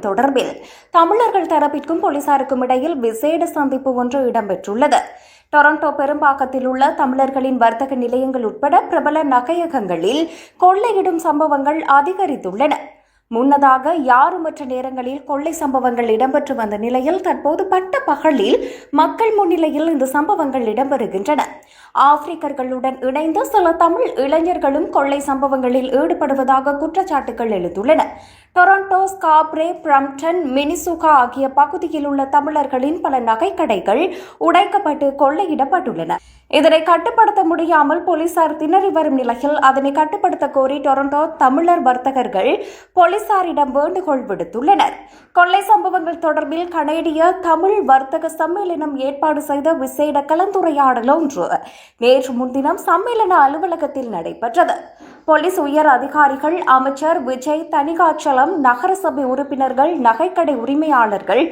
தொடர்பில் தமிழர்கள் தரப்பிற்கும் போலீசாருக்கும் இடையில் விசேட சந்திப்பு ஒன்று இடம்பெற்றுள்ளது. டொரண்டோ பெரும்பாக்கத்தில் உள்ள தமிழர்களின் வர்த்தக நிலையங்கள் உட்பட பிரபல நகையகங்களில் கொள்ளையிடும் சம்பவங்கள் அதிகரித்துள்ளன. முன்னதாக யாருமற்ற நேரங்களில் கொள்ளை சம்பவங்கள் இடம்பெற்று வந்த நிலையில் தற்போது பட்ட பகலில் மக்கள் முன்னிலையில் இந்த சம்பவங்கள் இடம்பெறுகின்றன. ஆப்பிரிக்கர்களுடன் இணைந்து சில தமிழ் இளைஞர்களும் கொள்ளை சம்பவங்களில் ஈடுபடுவதாக குற்றச்சாட்டுகள் எழுந்துள்ளன. டொரண்டோ, ஸ்காப்ரே, பிரம்டன், மினிசுகா ஆகிய பகுதியில் உள்ள தமிழர்களின் பல நகைக்கடைகள் உடைக்கப்பட்டு கொள்ளையிடப்பட்டுள்ளன. இதனை கட்டுப்படுத்த முடியாமல் போலீசார் திணறி வரும் நிலையில் அதனை கட்டுப்படுத்த கோரி டொரண்டோ தமிழர் வர்த்தகர்கள் போலீசாரிடம் வேண்டுகோள் விடுத்துள்ளனர். கொள்ளை சம்பவங்கள் தொடர்பில் கனேடிய தமிழ் வர்த்தக சம்மேளனம் ஏற்பாடு செய்த விசேட கலந்துரையாடல் ஒன்று நேற்று முன்தினம் சம்மேளன அலுவலகத்தில் நடைபெற்றது. போலீஸ் உயர் அதிகாரிகள், அமைச்சர் விஜய் தணிகாச்சலம், நகரசபை உறுப்பினர்கள், நகைக்கடை உரிமையாளர்கள்,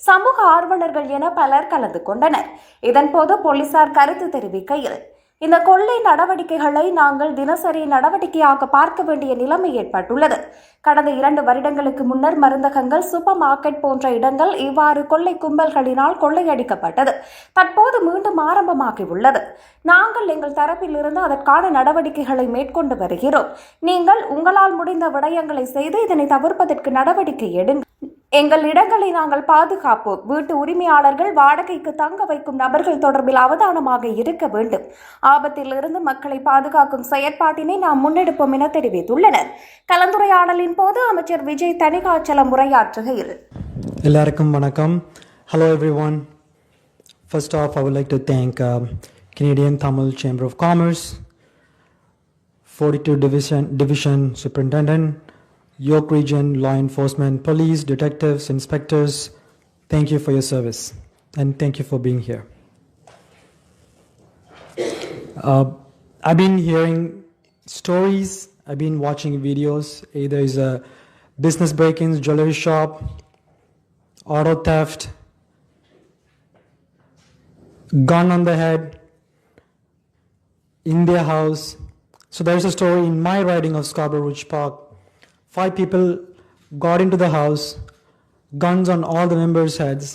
சமூக ஆர்வலர்கள் என பலர் கலந்து கொண்டனர். இதன்போது போலீசார் கருத்து தெரிவிக்கையில், இந்த கொள்ளை நடவடிக்கைகளை நாங்கள் தினசரி நடவடிக்கையாக பார்க்க வேண்டிய நிலைமை ஏற்பட்டுள்ளது. கடந்த 2 வருடங்களுக்கு முன்னர் மருந்தகங்கள், சூப்பர் மார்க்கெட் போன்ற இடங்கள் இவ்வாறு கொள்ளை கும்பல்களினால் கொள்ளையடிக்கப்பட்டது. தற்போது மீண்டும் ஆரம்பமாகியுள்ளது. நாங்கள் எங்கள் தரப்பில் இருந்து அதற்கான நடவடிக்கைகளை மேற்கொண்டு வருகிறோம். நீங்கள் உங்களால் முடிந்த விடயங்களை செய்து இதனை தவிர்ப்பதற்கு நடவடிக்கை எடுங்கள். எங்கள் இடங்களை நாங்கள் பாதுகாப்போம். வீட்டு உரிமையாளர்கள், வாடகைக்கு தங்க வைக்கும் நபர்கள் தொடர்பில் அவதானமாக இருக்க வேண்டும். ஆபத்திலிருந்து மக்களை பாதுகாக்கும் செயற்பாட்டினை நாம் முன்னெடுப்போம் என தெரிவித்துள்ளனர். கலந்துரையாடலின் போது அமைச்சர் விஜய் தணிகாச்சலம் உரையாற்றுகையில், எல்லாருக்கும் வணக்கம். Hello everyone. First off, I would like to thank Canadian Tamil Chamber of Commerce, 42 Division Superintendent, York Region Law Enforcement, police, detectives, inspectors. Thank you for your service and thank you for being here. I've been hearing stories, I've been watching videos. Either is a business break-ins, jewelry shop, auto theft, gun on the head, in their house. So there's a story in my riding of Scarborough Ridge Park. 5 people got into the house, guns on all the members' heads.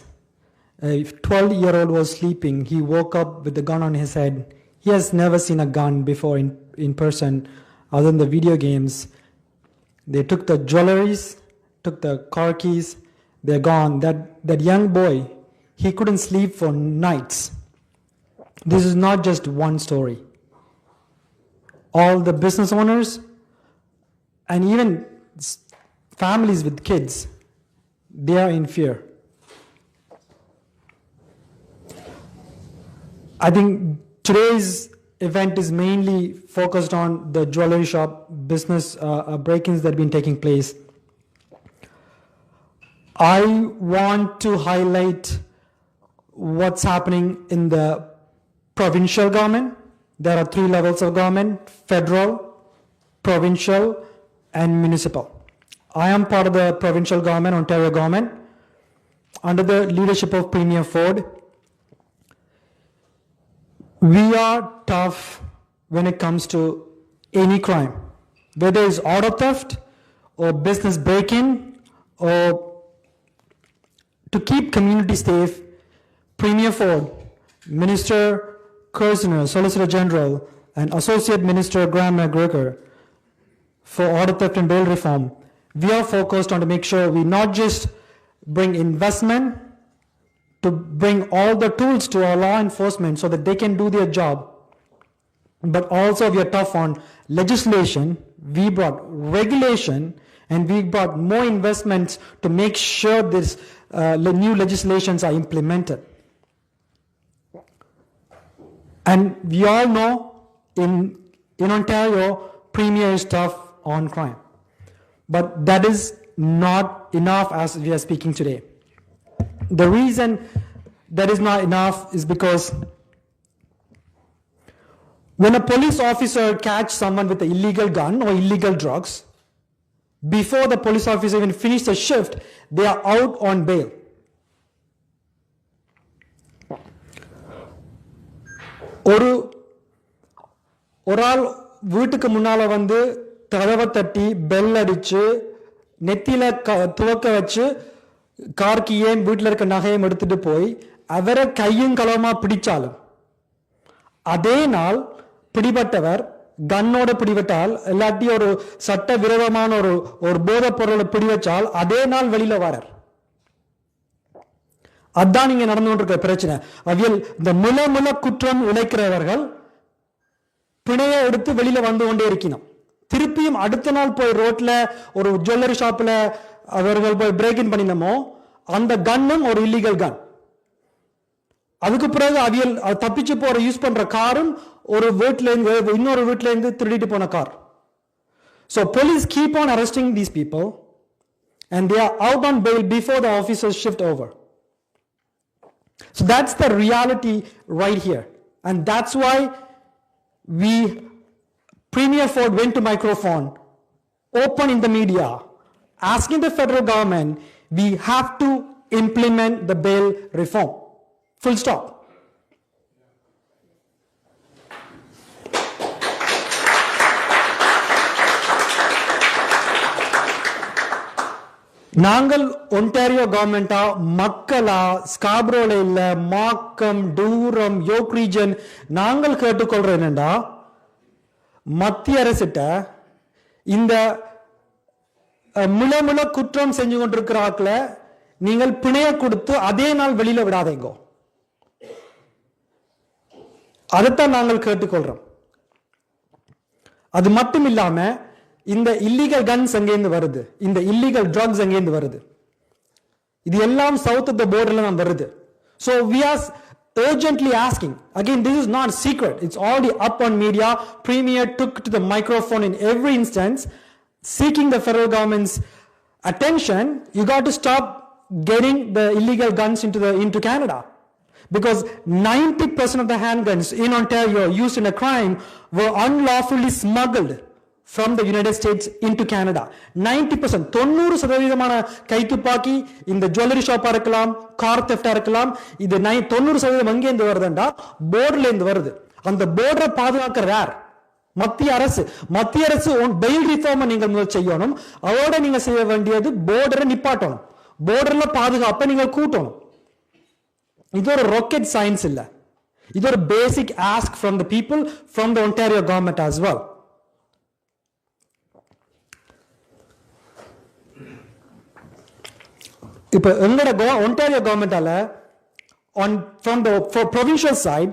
A 12-year-old was sleeping. He woke up with the gun on his head. He has never seen a gun before in person, other than the video games. They took the jewelries, took the car keys, they're gone. That young boy, he couldn't sleep for nights. This is not just one story. All the business owners and even families with kids, they are in fear. I think today's event is mainly focused on the jewelry shop business break-ins that have been taking place. I want to highlight what's happening in the provincial government. There are 3 levels of government: federal, provincial, and municipal. I am part of the provincial government, Ontario government, under the leadership of Premier Ford. We are tough when it comes to any crime, whether it's auto theft or business break-in or to keep community safe. Premier Ford, Minister Kersner, Solicitor General, and Associate Minister Graham McGregor for auto theft and bail reform, we are focused on to make sure we not just bring investment to bring all the tools to our law enforcement so that they can do their job, but also we are tough on legislation. We brought regulation and we brought more investments to make sure this new legislations are implemented. And we all know in Ontario, Premier is tough on crime. But that is not enough as we are speaking today. The reason that is not enough is because when a police officer catches someone with an illegal gun or illegal drugs, before the police officer even finishes the shift, they are out on bail. ஒரு ஆள் வீட்டுக்கு முன்னால வந்து கதவை தட்டி bell அடிச்சு நெத்தியில துவக்க வச்சு கார் கீயையும் வீட்டில் இருக்க நகையும் எடுத்துட்டு போய் அவரை கையும் களவுமா பிடிச்சாலும் அதே நாள் பிடிபட்டவர் கன்னோட பிடிபட்டால் இல்லாட்டி ஒரு சட்ட விரோதமான ஒரு போதைப் பொருளை பிடி வச்சால் அதே நாள் வெளியில வரார். அதான் இங்க நடந்து கொண்டிருக்கிற பிரச்சனை. அவியல் இந்த முல குற்றம் இழைக்கிறவர்கள் பிணைய எடுத்து வெளியில வந்து கொண்டே இருக்கணும். திருப்பியும் அடுத்த நாள் போய் ரோட்ல ஒரு ஜுவல்லரி ஷாப்ல அவர்கள் போய் பிரேக் இன் பண்ணினமோ அந்த கன்னும் ஒரு இல்லீகல் கன். அதுக்கு பிறகு அவியல் தப்பிச்சு போற யூஸ் பண்ற காரும் ஒரு வீட்ல இருந்து இன்னொரு வீட்ல இருந்து திருடிட்டு போன car. So police keep on arresting these people and they are out on bail before the officers shift over. So that's the reality right here, and that's why Premier Ford went to microphone, open in the media, asking the federal government, we have to implement the bail reform. Full stop. நாங்கள் Ontario கவர்மெண்டா மக்களா ஸ்காப்ரோல இல்ல மார்க்கம் டூரம் yoke region நாங்கள் கேட்டுக்கொள்றோம் என்னண்டா மத்திய அரசிட்ட இந்த முல குற்றம் செஞ்சு கொண்டிருக்கிறாக்களை நீங்கள் பிணைய கொடுத்து அதே நாள் வெளியில விடாதீங்க. அதைத்தான் நாங்கள் கேட்டுக்கொள்றோம். அது மட்டும் இல்லாம இந்த இல்லீகல் கன்ஸ் எங்கேருந்து வருது, இந்த இல்லீகல் ட்ரக்ஸ் எங்கேருந்து வருது, இது எல்லாம் சவுத் ஆஃப் த borderல தான் வருது. So we are urgently asking, again this is not secret, it's already up on media. Premier took to the microphone in every instance seeking the federal government's attention. You got to stop getting the illegal guns into Canada, because 90% of the handguns in Ontario used in a crime were unlawfully smuggled from the United States into Canada. 90%, 90% கைத்துப்பாக்கி இந்த jewellery ஷாப்பா இருக்கலாம், car தெஃப்டா இருக்கலாம், இது 90% எங்க இருந்து வருதுண்டா போர்டர்ல இருந்து வருது. அந்த போர்டரை பாதுகாக்கிற யார்? மத்திய அரசு. மத்திய அரசு பெயில் ரிஃபார்மை நீங்கள் முதல் செய்யணும். அதோட நீங்க செய்ய வேண்டியது போர்டரை நிப்பாட்டணும், போர்டர்ல பாதுகாப்பை நீங்கள் கூட்டணும். இது ஒரு ராக்கெட் சயின்ஸ் இல்ல, இது ஒரு basic ask from the people, from the Ontario government as well. இப்போ எங்களோட ஒன்டாரியோ கவர்மெண்டால from the provincial side,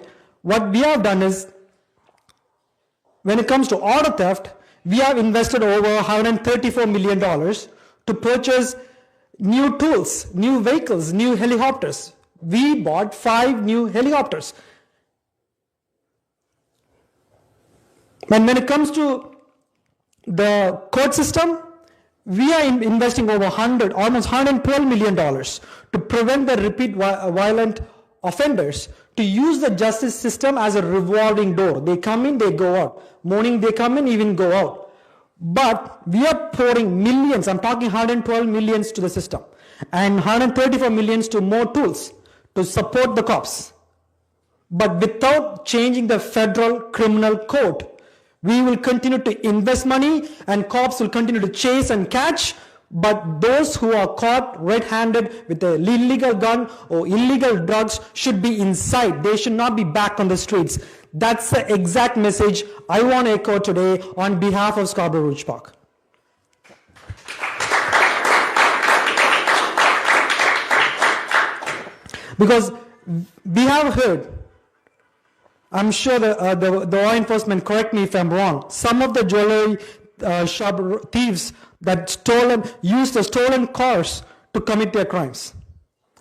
what we have done is, when it comes to auto theft, we have invested over $134 million to purchase new tools, new vehicles, new helicopters. We bought 5 new helicopters. And when it comes to the court system, we are investing over almost $112 million to prevent the repeat violent offenders, to use the justice system as a revolving door. They come in, they go out. Morning they come in, even go out. But we are pouring millions, I'm talking 112 millions to the system, and 134 millions to more tools to support the cops. But without changing the federal criminal code, we will continue to invest money and cops will continue to chase and catch, but those who are caught red-handed with an illegal gun or illegal drugs should be inside. They should not be back on the streets. That's the exact message I want to echo today on behalf of Scarborough Rouge Park. Because we have heard, I'm sure the law enforcement, correct me if I'm wrong, some of the jewelry shop thieves that used the stolen cars to commit their crimes.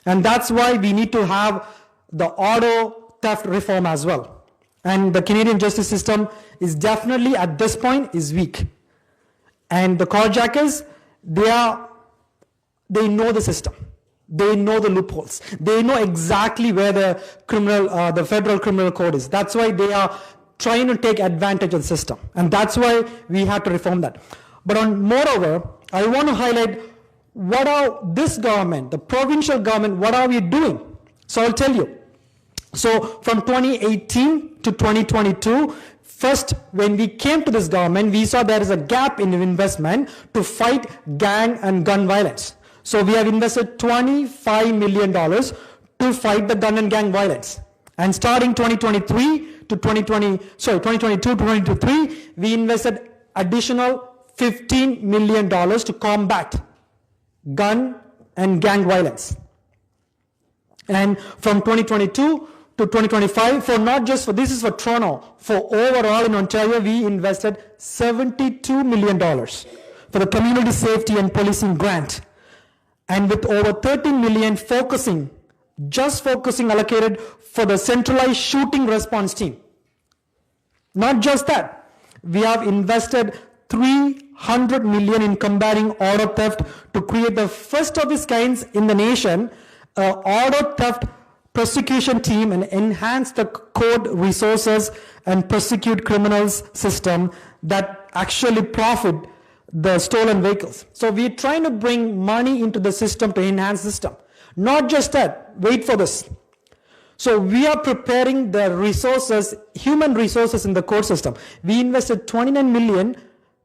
And that's why we need to have the auto theft reform as well. And the Canadian justice system is definitely at this point is weak. And the carjackers, they know the system. They know the loopholes. They know exactly where the federal criminal code is. That's why they are trying to take advantage of the system. And that's why we have to reform that. But moreover, I want to highlight what are this government, the provincial government, what are we doing? So I'll tell you. So from 2018 to 2022, First, when we came to this government, we saw there is a gap in investment to fight gang and gun violence. So we have invested $25 million to fight the gun and gang violence. And starting 2022 to 2023, we invested additional $15 million to combat gun and gang violence. And from 2022 to 2025, for not just for this is for Toronto, for overall in Ontario, we invested $72 million for the community safety and policing grant. And with over 13 million focusing allocated for the centralized shooting response team. Not just that, we have invested $300 million in combating auto theft to create the first of its kinds in the nation, auto theft prosecution team, and enhance the court resources and prosecute criminals system that actually profit the stolen vehicles. So we're trying to bring money into the system to enhance the system. Not just that, wait for this. So we are preparing the resources, human resources in the court system. We invested $29 million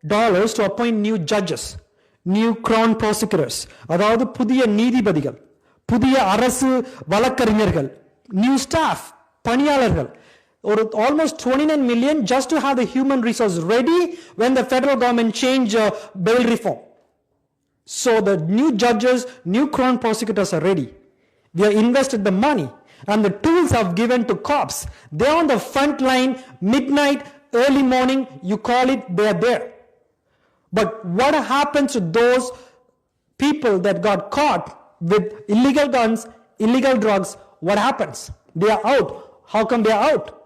to appoint new judges, new crown prosecutors, அதாவது புதிய நீதிபதிகள், புதிய அரசு வழக்கறிஞர்கள், new staff, பணியாளர்கள், or almost 29 million just to have the human resource ready when the federal government change bail reform. So the new judges, new crown prosecutors are ready. We have invested the money and the tools have given to cops. They're on the front line, midnight, early morning, you call it, they're there. But what happens to those people that got caught with illegal guns, illegal drugs? What happens? They are out. How come they are out?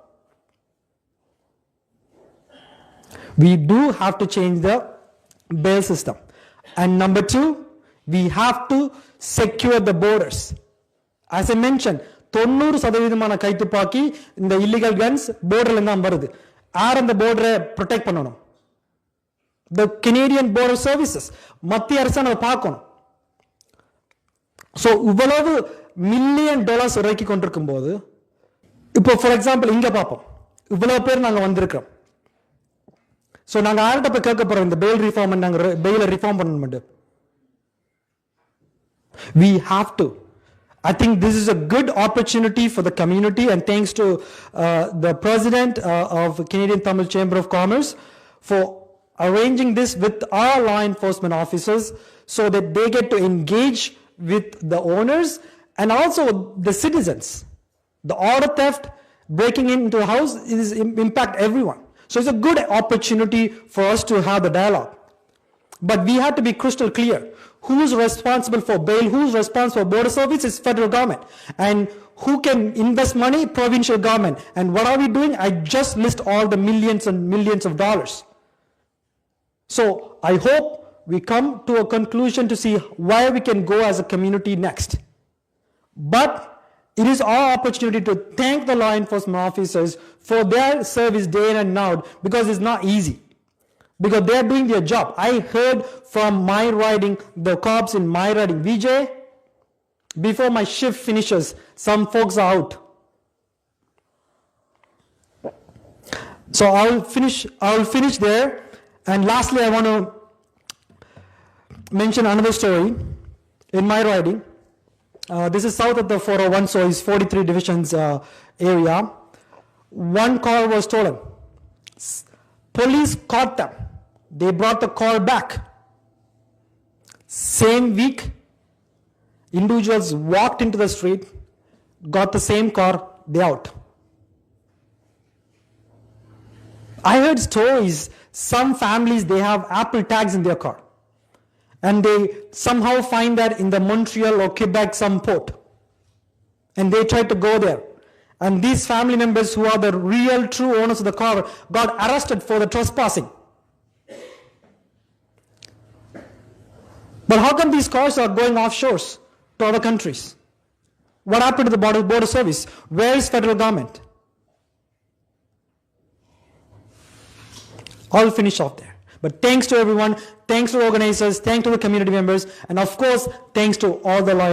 We do have to change the bail system. And number two, we have to secure the borders. As I mentioned, 90% கைத்துப்பாக்கி இந்த illegal guns borderல தான் வருது. யார் அந்த border protect பண்ணணும்? The Canadian Border Services. மத்திய அரசு அதை பார்க்கணும். So இவ்வளவு $1 million இறக்கி கொண்டிருக்கும் போது இப்போ ஃபார் எக்ஸாம்பிள் இங்க பார்ப்போம். இவ்வளவு பேர் நாங்க வந்திருக்கோம். So நாங்க யார்கிட்ட போய் கேட்க போறோம் இந்த bail reform நாங்க bail reform பண்ணணும். We have to. I think this is a good opportunity for the community, and thanks to the president of Canadian Tamil Chamber of Commerce for arranging this with our law enforcement officers so that they get to engage with the owners and also the citizens. The auto theft, breaking into the house is impact everyone. So it's a good opportunity for us to have the dialogue. But we have to be crystal clear. Who is responsible for bail? Who is responsible for border service? Is federal government. And who can invest money? Provincial government. And what are we doing? I just list all the millions and millions of dollars. So I hope we come to a conclusion to see where we can go as a community next. But it is our opportunity to thank the law enforcement officers for their service day in and out, because it's not easy. Because they are doing their job. I heard from my riding, the cops in my riding, Vijay, before my shift finishes, some folks are out. So I'll finish there. And lastly, I want to mention another story in my riding. This is south of the 401, so it's 43 divisions area. One car was stolen. Police caught them. They brought the car back. Same week, individuals walked into the street, got the same car, they out. I heard stories, some families, they have Apple tags in their car. And they somehow find that in the Montreal or Quebec, some port. And they try to go there. And these family members who are the real true owners of the car got arrested for the trespassing. But how come these cars are going offshores to other countries? What happened to the border service? Where is federal government? I'll finish off there. But thanks to everyone, thanks to organizers, thanks to the community members, and of course, thanks to all the lawyers.